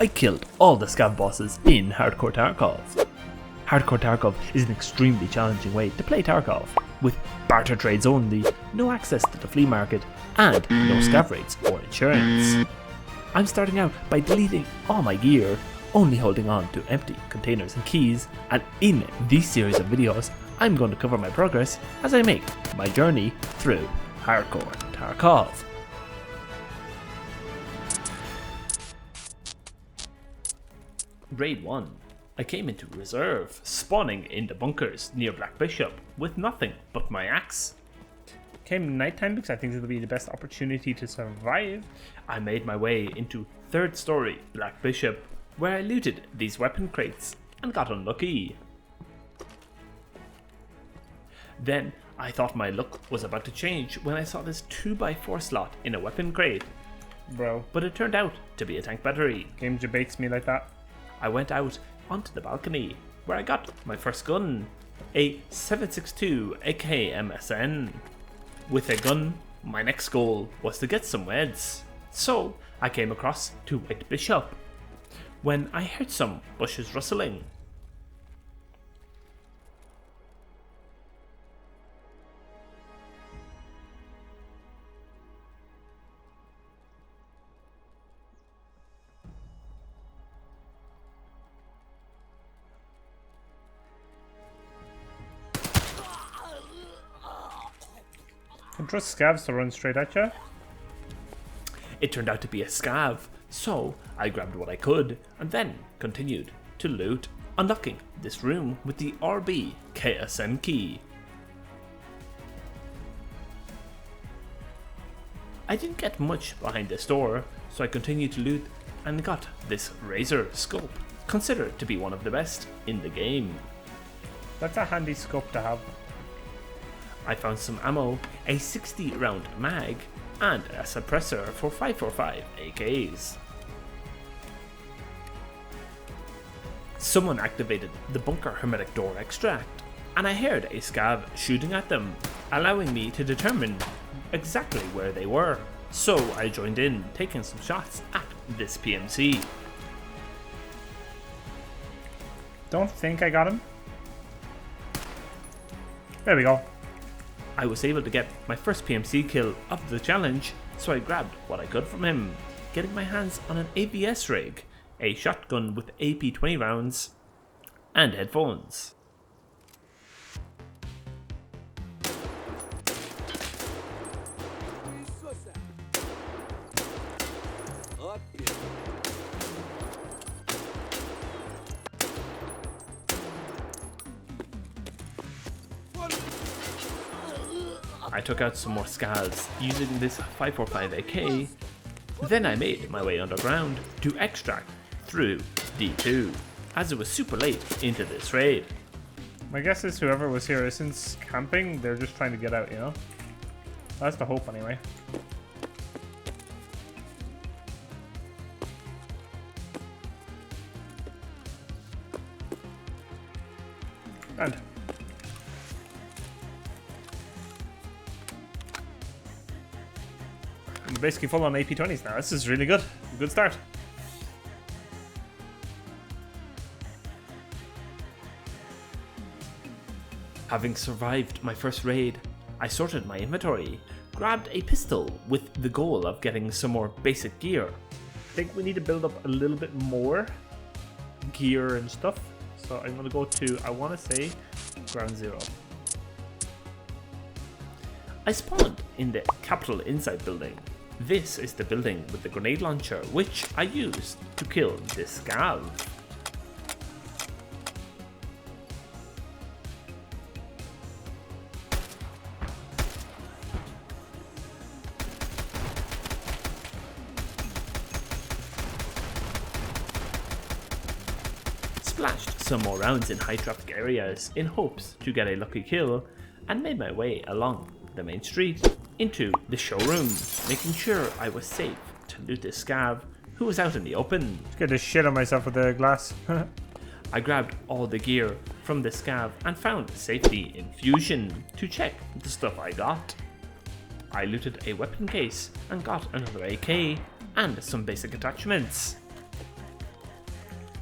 I killed all the Scav Bosses in Hardcore Tarkov. Hardcore Tarkov is an extremely challenging way to play Tarkov, with barter trades only, no access to the flea market, and no scav rates or insurance. I'm starting out by deleting all my gear, only holding on to empty containers and keys, and in this series of videos I'm going to cover my progress as I make my journey through Hardcore Tarkov. Raid 1. I came into reserve, spawning in the bunkers near Black Bishop with nothing but my axe. Came nighttime because I think it'll be the best opportunity to survive. I made my way into 3rd story Black Bishop, where I looted these weapon crates and got unlucky. Then I thought my luck was about to change when I saw this 2x4 slot in a weapon crate. Bro. But it turned out to be a tank battery. Game debates me like that. I went out onto the balcony where I got my first gun, a 7.62 AK MSN. With a gun, my next goal was to get some weds, so I came across to White Bishop when I heard some bushes rustling. Can trust scavs to run straight at you? It turned out to be a scav, so I grabbed what I could and then continued to loot, unlocking this room with the RB KSM key. I didn't get much behind this door, so I continued to loot and got this Razor scope, considered to be one of the best in the game. That's a handy scope to have. I found some ammo, a 60 round mag, and a suppressor for 545 AKs. Someone activated the bunker hermetic door extract, and I heard a scav shooting at them, allowing me to determine exactly where they were. So I joined in, taking some shots at this PMC. Don't think I got him. There we go. I was able to get my first PMC kill of the challenge, so I grabbed what I could from him, getting my hands on an ABS rig, a shotgun with AP 20 rounds, and headphones. I took out some more scavs using this 545 AK, then I made my way underground to extract through D2, as it was super late into this raid. My guess is whoever was here isn't camping, they're just trying to get out, you know? That's the hope anyway. And I'm basically full on AP20s now. This is really good. Good start. Having survived my first raid, I sorted my inventory, grabbed a pistol with the goal of getting some more basic gear. I think we need to build up a little bit more gear and stuff. So I'm going to go to, I want to say, ground zero. I spawned in the Capital Inside building. This is the building with the grenade launcher, which I used to kill this scav. Splashed some more rounds in high traffic areas in hopes to get a lucky kill, and made my way along the main street into the showroom, making sure I was safe to loot this scav who was out in the open. Scared the shit out of myself with the glass. I grabbed all the gear from the scav and found safety infusion to check the stuff I got. I looted a weapon case and got another AK and some basic attachments.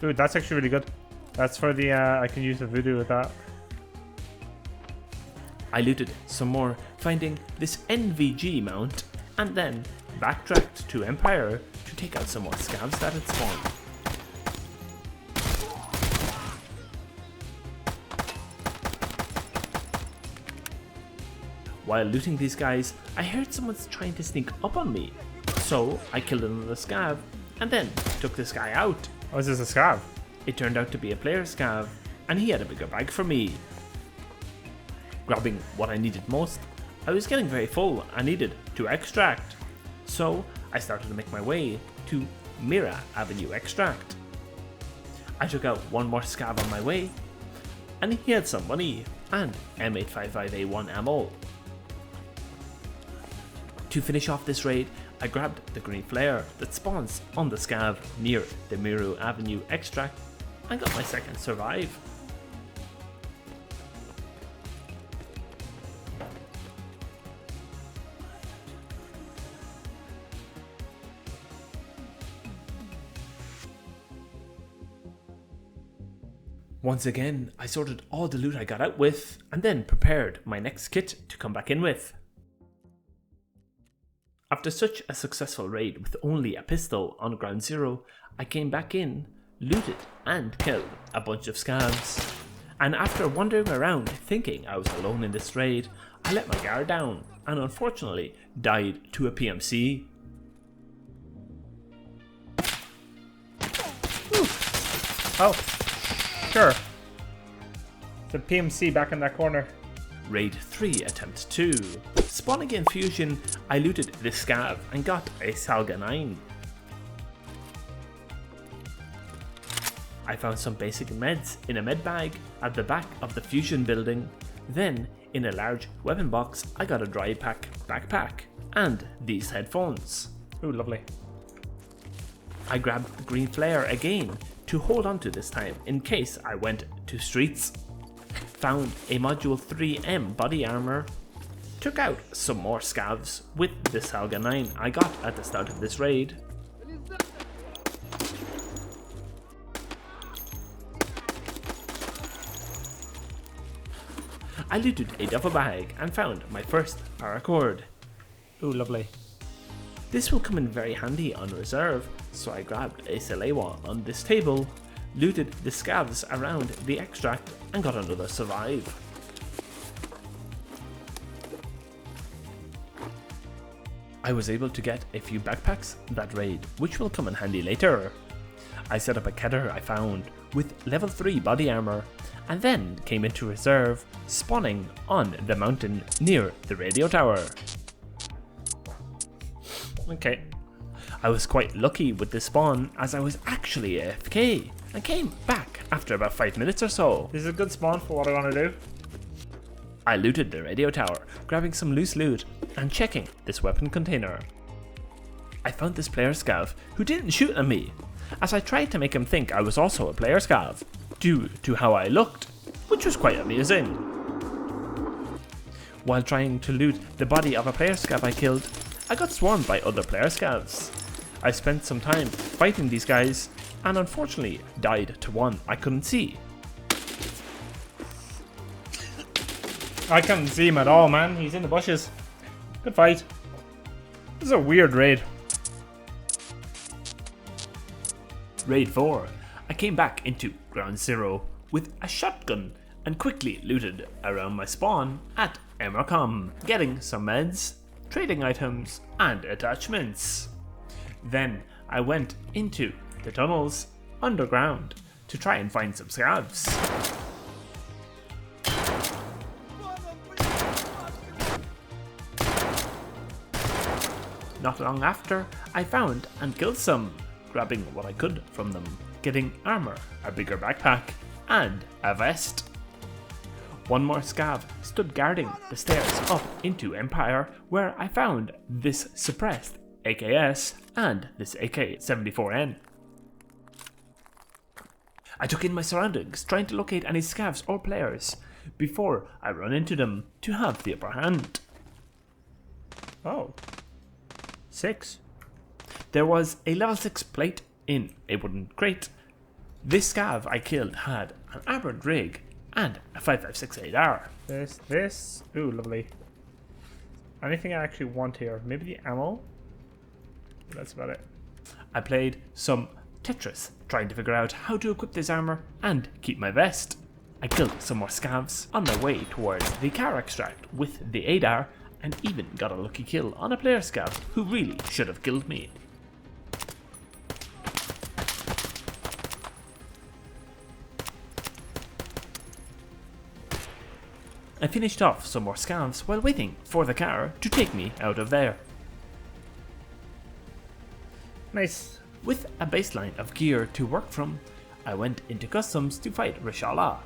Dude, that's actually really good. That's for the, I can use the voodoo with that. I looted some more, finding this NVG mount, and then backtracked to Empire to take out some more scavs that had spawned. While looting these guys, I heard someone's trying to sneak up on me, so I killed another scav, and then took this guy out. Oh, is this a scav? It turned out to be a player scav, and he had a bigger bag for me. Grabbing what I needed most, I was getting very full and needed to extract, so I started to make my way to Mira Avenue Extract. I took out one more scav on my way, and he had some money and M855A1 ammo. To finish off this raid, I grabbed the green flare that spawns on the scav near the Mira Avenue Extract and got my second survive. Once again, I sorted all the loot I got out with, and then prepared my next kit to come back in with. After such a successful raid with only a pistol on ground zero, I came back in, looted and killed a bunch of scavs. And after wandering around thinking I was alone in this raid, I let my guard down and unfortunately died to a PMC. Oh, sure. The PMC back in that corner. Raid 3 attempt 2. Spawning in Fusion, I looted this scav and got a Salga 9. I found some basic meds in a med bag at the back of the Fusion building. Then, in a large weapon box, I got a dry pack backpack and these headphones. Ooh, lovely. I grabbed the green flare again to hold on to this time in case I went to streets. Found a module 3M body armor. Took out some more scavs with the Salga 9 I got at the start of this raid. I looted a duffel bag and found my first paracord. Ooh, lovely. This will come in very handy on reserve, so I grabbed a Salewa on this table, looted the scavs around the extract and got another survive. I was able to get a few backpacks that raid, which will come in handy later. I set up a Keter I found with level 3 body armor and then came into reserve, spawning on the mountain near the radio tower. Okay. I was quite lucky with this spawn as I was actually AFK and came back after about 5 minutes or so. This is a good spawn for what I want to do. I looted the radio tower, grabbing some loose loot and checking this weapon container. I found this player scav who didn't shoot at me, as I tried to make him think I was also a player scav, due to how I looked, which was quite amusing. While trying to loot the body of a player scav I killed, I got swarmed by other player scavs. I spent some time fighting these guys and unfortunately died to one I couldn't see. I can't see him at all, man. He's in the bushes. Good fight. This is a weird raid. Raid 4. I came back into ground zero with a shotgun and quickly looted around my spawn at Emercom, getting some meds, trading items and attachments. Then I went into the tunnels underground to try and find some scavs. Not long after, I found and killed some, grabbing what I could from them, getting armor, a bigger backpack, and a vest. One more scav stood guarding the stairs up into Empire, where I found this suppressed AKS and this AK-74N. I took in my surroundings, trying to locate any scavs or players before I run into them to have the upper hand. Oh. 6. There was a level 6 plate in a wooden crate, This scav I killed had an armored rig and a 5.56 AR. This. Ooh, lovely. Anything I actually want here? Maybe the ammo? That's about it. I played some Tetris, trying to figure out how to equip this armor and keep my vest. I killed some more scavs on my way towards the car extract with the ADAR, and even got a lucky kill on a player scav who really should have killed me. I finished off some more scavs while waiting for the car to take me out of there. Nice. With a baseline of gear to work from, I went into customs to fight Rashala.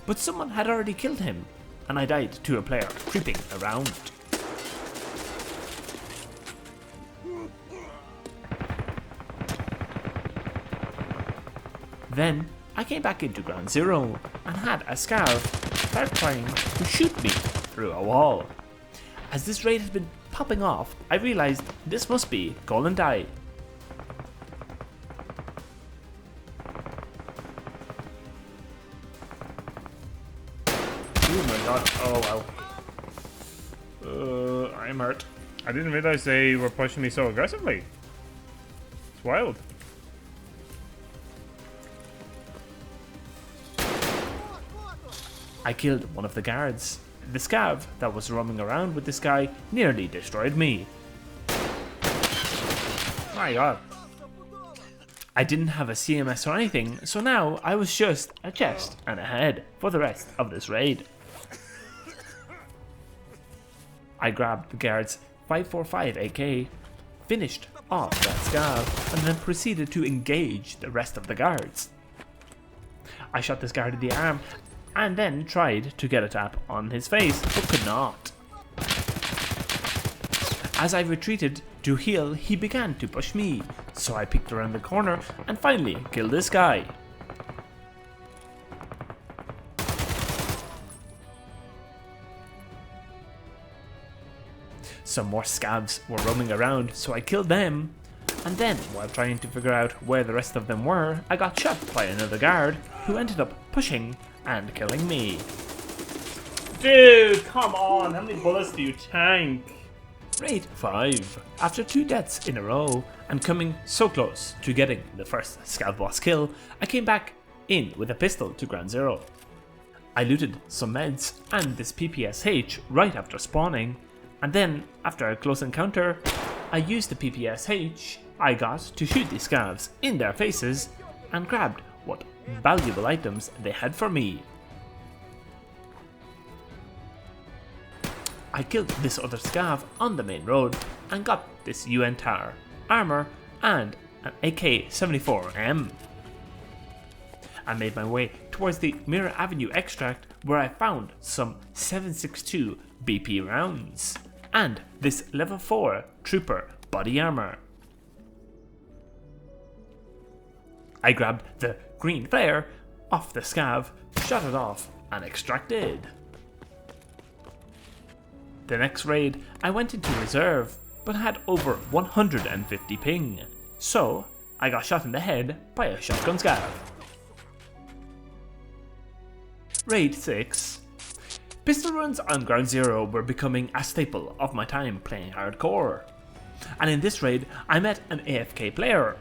But someone had already killed him, and I died to a player creeping around. Then I came back into Ground Zero and had a scav start trying to shoot me through a wall. As this raid had been popping off, I realized this must be Call and Die. Oh my god. Oh wow. I'm hurt. I didn't realize they were pushing me so aggressively. It's wild. I killed one of the guards. The scav that was roaming around with this guy nearly destroyed me. My god. I didn't have a CMS or anything, so now I was just a chest and a head for the rest of this raid. I grabbed the guard's 545 AK, finished off that scav, and then proceeded to engage the rest of the guards. I shot this guard in the arm and then tried to get a tap on his face, but could not. As I retreated to heal, he began to push me, so I peeked around the corner and finally killed this guy. Some more scavs were roaming around, so I killed them, and then, while trying to figure out where the rest of them were, I got shot by another guard, who ended up pushing and killing me. Dude, come on. How many bullets do you tank? Raid 5. After 2 deaths in a row, and coming so close to getting the first Scav Boss kill, I came back in with a pistol to Ground Zero. I looted some meds and this PPSH right after spawning, and then, after a close encounter, I used the PPSH I got to shoot these scavs in their faces and grabbed what valuable items they had for me. I killed this other scav on the main road and got this UN TAR, armor, and an AK-74M. I made my way towards the Mirror Avenue extract where I found some 7.62 BP rounds and this level 4 trooper body armor. I grabbed the green flare off the scav, shot it off, and extracted. The next raid, I went into reserve, but had over 150 ping, so I got shot in the head by a shotgun scav. Raid 6. Pistol runs on Ground Zero were becoming a staple of my time playing hardcore, and in this raid I met an AFK player.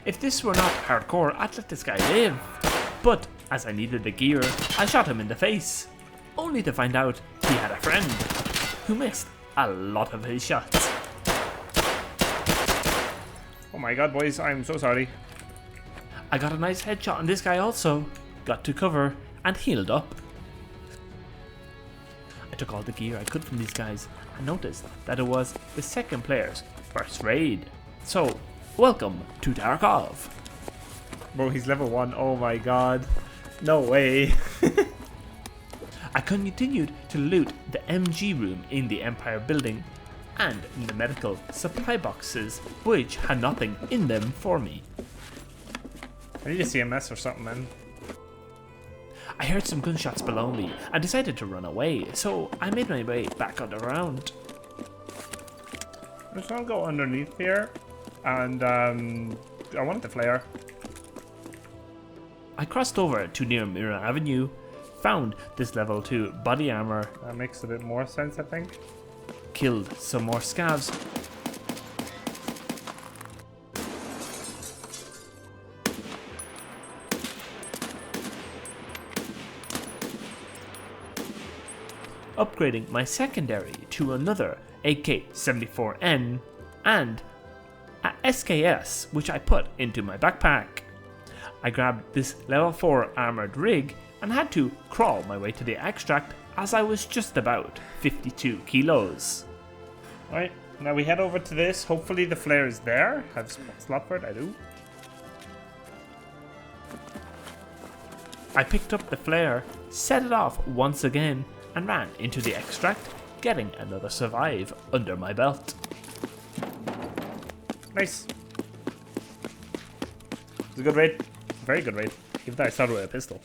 If this were not hardcore, I'd let this guy live, but as I needed the gear, I shot him in the face, only to find out he had a friend who missed a lot of his shots. Oh my god, boys, I'm so sorry. I got a nice headshot on this guy also, got to cover and healed up. I took all the gear I could from these guys and noticed that it was the second player's first raid. So, welcome to Tarkov. Bro, he's level 1, oh my god. No way. I continued to loot the MG room in the Empire building and in the medical supply boxes, which had nothing in them for me. I need a CMS or something, man. I heard some gunshots below me and decided to run away, so I made my way back underground. I'm just gonna go underneath here, and I wanted the flare. I crossed over to near Mirror Avenue, found this level 2 body armor, That makes a bit more sense, I think. killed some more scavs, upgrading my secondary to another AK-74N and a SKS, which I put into my backpack. I grabbed this level 4 armoured rig and had to crawl my way to the extract as I was just about 52 kilos. Alright, now we head over to this. Hopefully the flare is there. Have slot for it, I do. I picked up the flare, set it off once again, and ran into the extract, getting another survive under my belt. Nice. It's a good raid. Very good raid. Even though I started with a pistol.